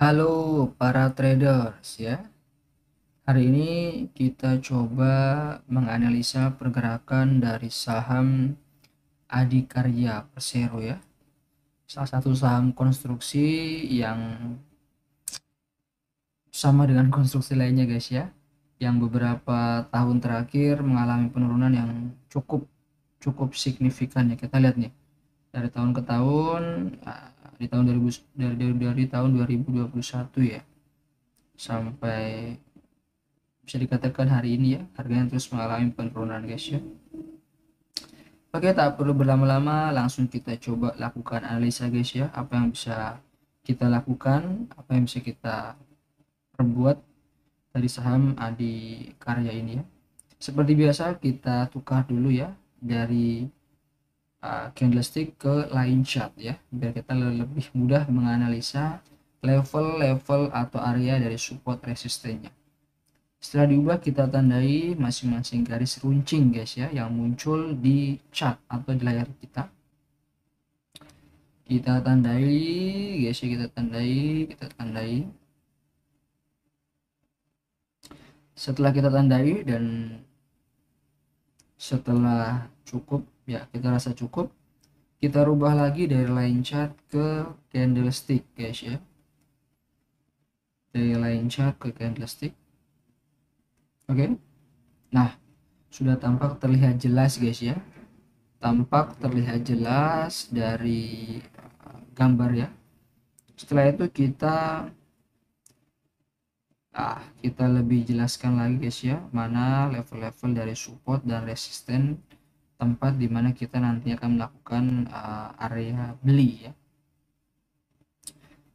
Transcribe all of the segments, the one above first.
Halo para traders ya. Hari ini kita coba menganalisa pergerakan dari saham Adikarya Persero ya. Salah satu saham konstruksi yang sama dengan konstruksi lainnya guys ya. Yang beberapa tahun terakhir mengalami penurunan yang cukup cukup signifikan ya. Kita lihat nih dari tahun ke tahun, di tahun 2000, dari tahun 2021 ya sampai bisa dikatakan hari ini ya harganya terus mengalami penurunan guys ya. Oke, tak perlu berlama-lama, langsung kita coba lakukan analisa guys ya, apa yang bisa kita lakukan, apa yang bisa kita perbuat dari saham Adikarya ini ya. Seperti biasa kita tukar dulu ya dari candlestick ke line chart ya, biar kita lebih mudah menganalisa level-level atau area dari support resistennya. Setelah diubah, kita tandai masing-masing garis runcing guys ya yang muncul di chart atau di layar kita. Kita tandai guys ya, kita tandai. Setelah kita tandai dan setelah cukup ya, kita rasa cukup, kita rubah lagi dari line chart ke candlestick guys ya. Dari line chart ke candlestick. Oke. Nah, sudah tampak terlihat jelas guys ya. Tampak terlihat jelas dari gambar ya. Setelah itu kita lebih jelaskan lagi guys ya, mana level-level dari support dan resisten, tempat dimana kita nanti akan melakukan area beli ya.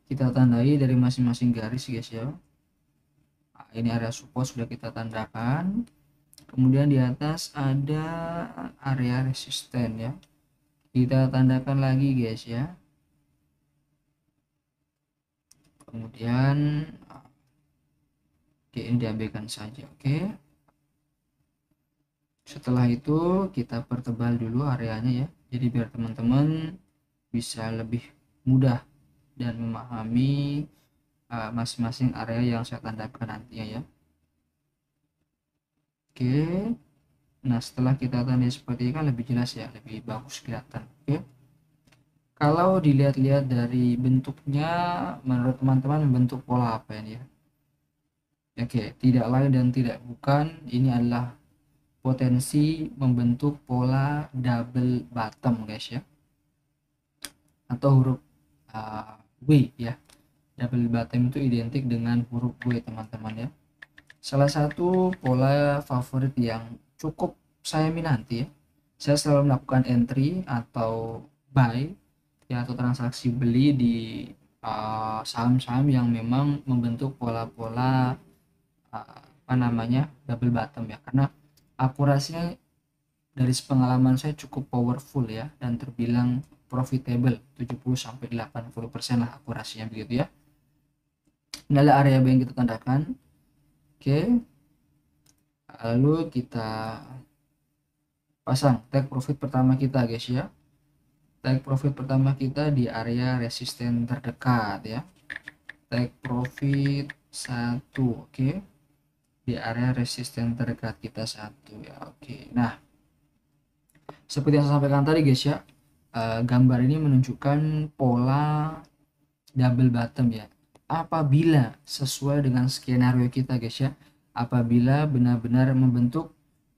Kita tandai dari masing-masing garis guys ya. Ini area support sudah kita tandakan, kemudian di atas ada area resisten ya, kita tandakan lagi guys ya. Kemudian oke, ini diabaikan saja. Oke, setelah itu kita pertebal dulu areanya ya, jadi biar teman-teman bisa lebih mudah dan memahami masing-masing area yang saya tandakan nantinya ya. Oke, nah setelah kita tandai seperti ini kan lebih jelas ya, lebih bagus kelihatan. Oke, kalau dilihat-lihat dari bentuknya, menurut teman-teman bentuk pola apa ini ya? Oke, tidak lain dan tidak bukan, ini adalah potensi membentuk pola double bottom guys ya, atau huruf W ya. Double bottom itu identik dengan huruf W teman-teman ya. Salah satu pola favorit yang cukup saya minati ya, saya selalu melakukan entry atau buy ya, atau transaksi beli di saham-saham yang memang membentuk pola-pola apa namanya double bottom ya, karena akurasinya dari pengalaman saya cukup powerful ya, dan terbilang profitable 70-80% lah akurasinya begitu ya. Ini adalah area yang kita tandakan. Oke, lalu kita pasang take profit pertama kita guys ya. Take profit pertama kita di area resisten terdekat ya. Take profit 1, oke, di area resisten terdekat kita 1 ya. Oke, nah seperti yang saya sampaikan tadi guys ya, gambar ini menunjukkan pola double bottom ya, apabila sesuai dengan skenario kita guys ya, apabila benar-benar membentuk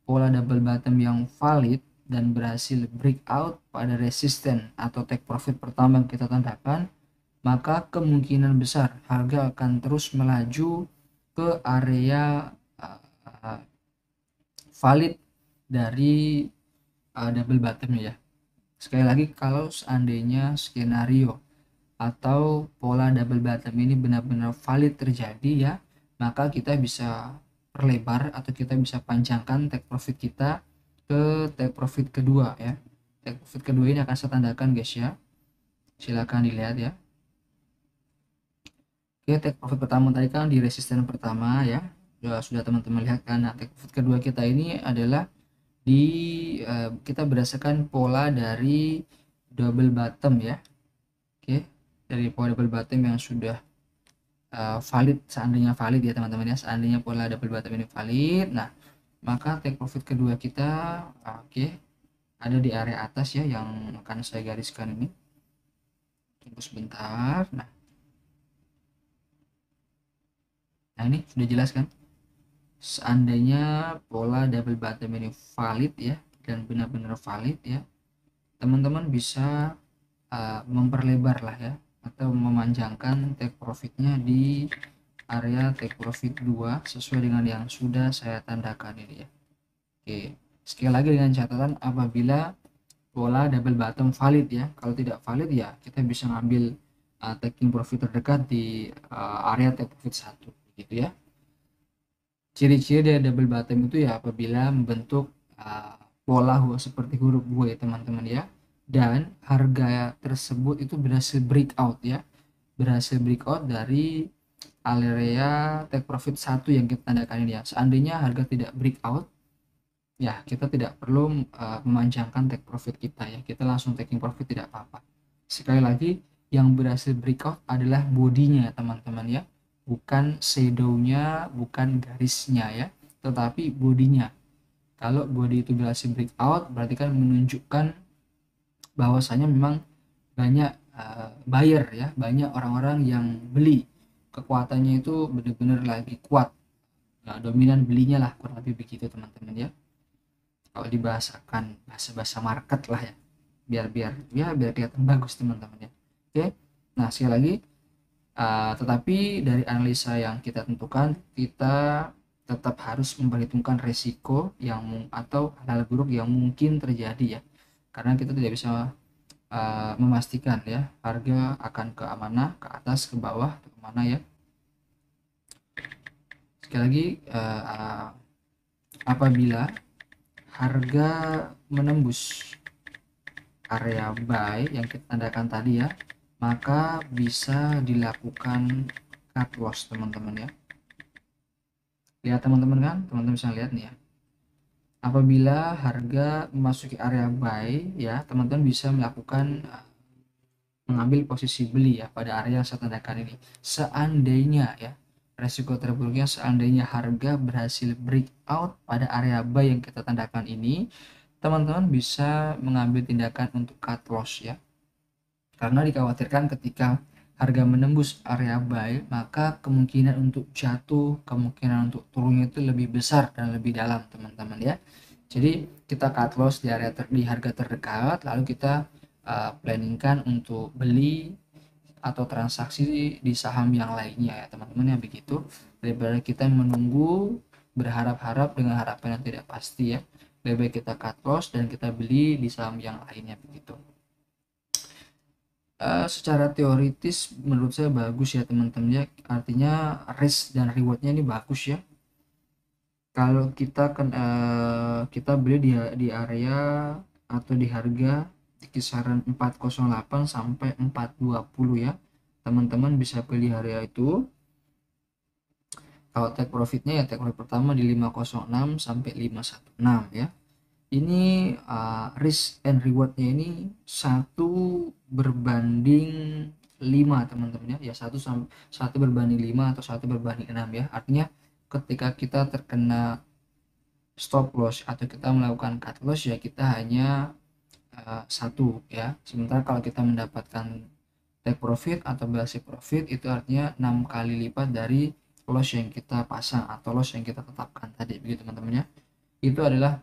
pola double bottom yang valid dan berhasil breakout pada resisten atau take profit pertama yang kita tandakan, maka kemungkinan besar harga akan terus melaju ke area valid dari double bottom ya. Sekali lagi, kalau seandainya skenario atau pola double bottom ini benar-benar valid terjadi ya, maka kita bisa perlebar atau kita bisa panjangkan take profit kita ke take profit kedua ya. Take profit kedua ini akan saya tandakan guys ya, silakan dilihat ya. Oke, take profit pertama tadi kan di resisten pertama ya, sudah teman-teman lihat kan. Nah, take profit kedua kita ini adalah kita berdasarkan pola dari double bottom ya. Oke, dari pola double bottom yang sudah valid, seandainya valid ya teman-teman ya, seandainya pola double bottom ini valid, nah maka take profit kedua kita oke ada di area atas ya, yang akan saya gariskan ini. Tunggu sebentar. Nah ini sudah jelas kan, seandainya pola double bottom ini valid ya, dan benar-benar valid ya, teman-teman bisa memperlebar lah ya, atau memanjangkan take profitnya di area take profit 2 sesuai dengan yang sudah saya tandakan ini ya. Oke, sekali lagi dengan catatan apabila pola double bottom valid ya, kalau tidak valid ya kita bisa ngambil taking profit terdekat di area take profit 1 gitu ya. Ciri-ciri dari double bottom itu ya apabila membentuk pola seperti huruf W ya teman-teman ya, dan harga tersebut itu berhasil breakout ya, berhasil breakout dari area take profit 1 yang kita tandakan ini ya. Seandainya harga tidak breakout ya, kita tidak perlu memanjangkan take profit kita ya, kita langsung taking profit tidak apa-apa. Sekali lagi, yang berhasil breakout adalah bodinya teman-teman ya, bukan shadownya, bukan garisnya ya, tetapi bodinya. Kalau body itu berhasil breakout berarti kan menunjukkan bahwasanya memang banyak buyer ya, banyak orang-orang yang beli, kekuatannya itu benar-benar lagi kuat, nah, dominan belinya lah, kurang lebih begitu teman-teman ya, kalau dibahasakan bahasa-bahasa market lah ya, biar kelihatan bagus teman-teman ya. Oke, nah sekali lagi tetapi dari analisa yang kita tentukan, kita tetap harus memperhitungkan resiko yang atau hal buruk yang mungkin terjadi ya, karena kita tidak bisa memastikan ya harga akan ke mana, ke atas, ke bawah, ke mana ya. Sekali lagi apabila harga menembus area buy yang kita tandakan tadi ya, maka bisa dilakukan cut loss teman-teman ya. Lihat teman-teman kan, teman-teman bisa lihat nih ya, apabila harga memasuki area buy ya, teman-teman bisa melakukan mengambil posisi beli ya pada area yang saya tandakan ini. Seandainya ya, resiko terburuknya seandainya harga berhasil breakout pada area buy yang kita tandakan ini, teman-teman bisa mengambil tindakan untuk cut loss ya, karena dikhawatirkan ketika harga menembus area buy maka kemungkinan untuk jatuh, kemungkinan untuk turunnya itu lebih besar dan lebih dalam teman-teman ya. Jadi kita cut loss di area di harga terdekat, lalu kita planningkan untuk beli atau transaksi di saham yang lainnya ya teman-teman ya, begitu, daripada kita menunggu berharap-harap dengan harapan yang tidak pasti ya, lebih baik kita cut loss dan kita beli di saham yang lainnya begitu. Secara teoritis menurut saya bagus ya teman-teman ya, artinya risk dan rewardnya ini bagus ya. Kalau kita kita beli di area atau di harga di kisaran 408 sampai 420 ya, teman-teman bisa pilih area itu. Kalau take profitnya ya take profit pertama di 506 sampai 516 ya. Ini risk and rewardnya ini 1:5 teman-teman ya, 1 berbanding 5 atau 1:6 ya, artinya ketika kita terkena stop loss atau kita melakukan cut loss ya kita hanya 1 ya, sementara kalau kita mendapatkan take profit atau basic profit itu artinya 6 kali lipat dari loss yang kita pasang atau loss yang kita tetapkan tadi begitu teman-teman ya. Itu adalah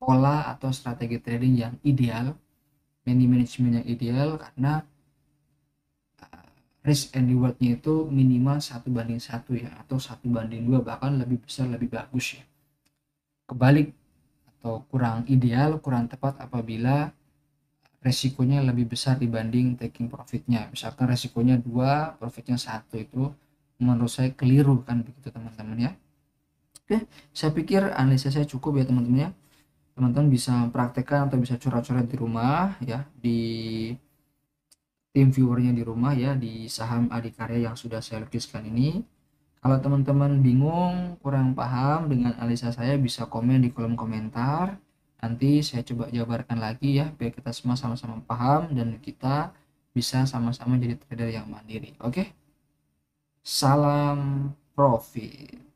pola atau strategi trading yang ideal, money management yang ideal, karena risk and rewardnya itu minimal 1:1 ya, atau 1:2, bahkan lebih besar lebih bagus ya. Kebalik atau kurang ideal, kurang tepat apabila resikonya lebih besar dibanding taking profitnya. Misalkan resikonya 2, profitnya 1, itu menurut saya keliru kan begitu teman-teman ya. Oke, saya pikir analisa saya cukup ya teman-teman ya. Teman-teman bisa praktekkan atau bisa coret-coret di rumah ya, di tim viewernya di rumah ya, di saham Adikarya yang sudah saya lukiskan ini. Kalau teman-teman bingung, kurang paham dengan analisa saya, bisa komen di kolom komentar. Nanti saya coba jabarkan lagi ya, biar kita semua sama-sama paham dan kita bisa sama-sama jadi trader yang mandiri. Oke, salam profit.